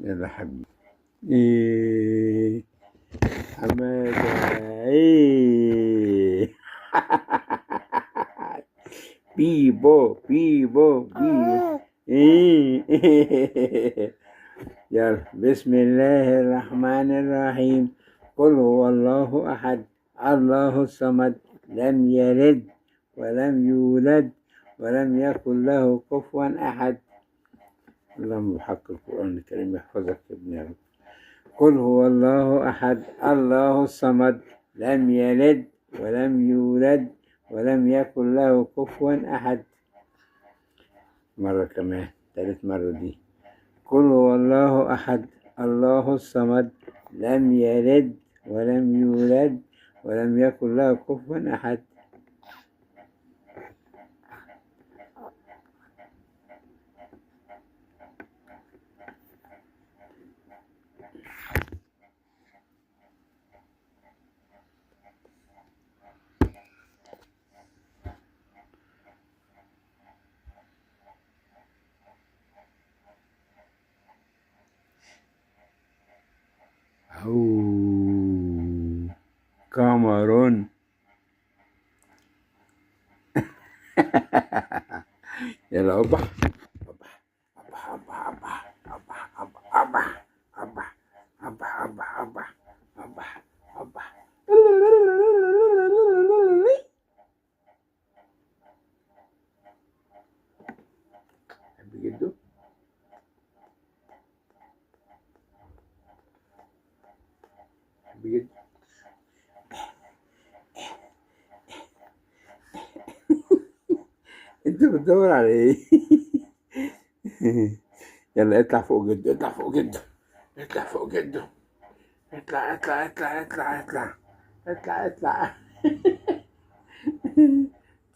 يلا حبيبي. إيه حمادة. إيه بيبو بيبو بيبو. إيه يلا بسم الله الرحمن الرحيم. قل هو الله أحد الله الصمد لم يلد ولم يولد ولم يكن له كفوا أحد. اللهم بحق القرآن الكريم يحفظك يا ابن رب. قل هو الله أحد الله الصمد لم يلد ولم يولد ولم يكن له كفوا أحد. مرة كمان، ثالث مرة دي. قل هو الله أحد الله الصمد لم يلد ولم يولد ولم يكن له كفوا أحد. أو كاميرون. يلا أبح أبح أبح أبح أبح أبح أبح أبح أبح أبح أبح أبح أبح. حب جدو. حب جدو. انت بتدور على ايه؟ يلا اطلع فوق جدو، اطلع فوق جدو، اطلع فوق جدو، اطلع اطلع اطلع اطلع اطلع اطلع اطلع.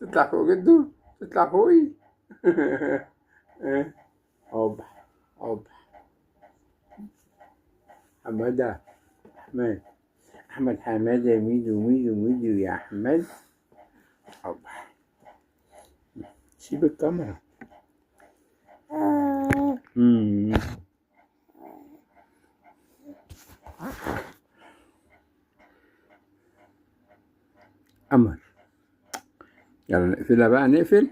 تطلع فوق جدو، تطلع فوقي. أوبح أوبح. حمادة أحمد أحمد حمادة ميدو ميدو ميدو يا أحمد. أوبح. سيب الكاميرا. قمر. يلا نقفلها بقى، نقفل.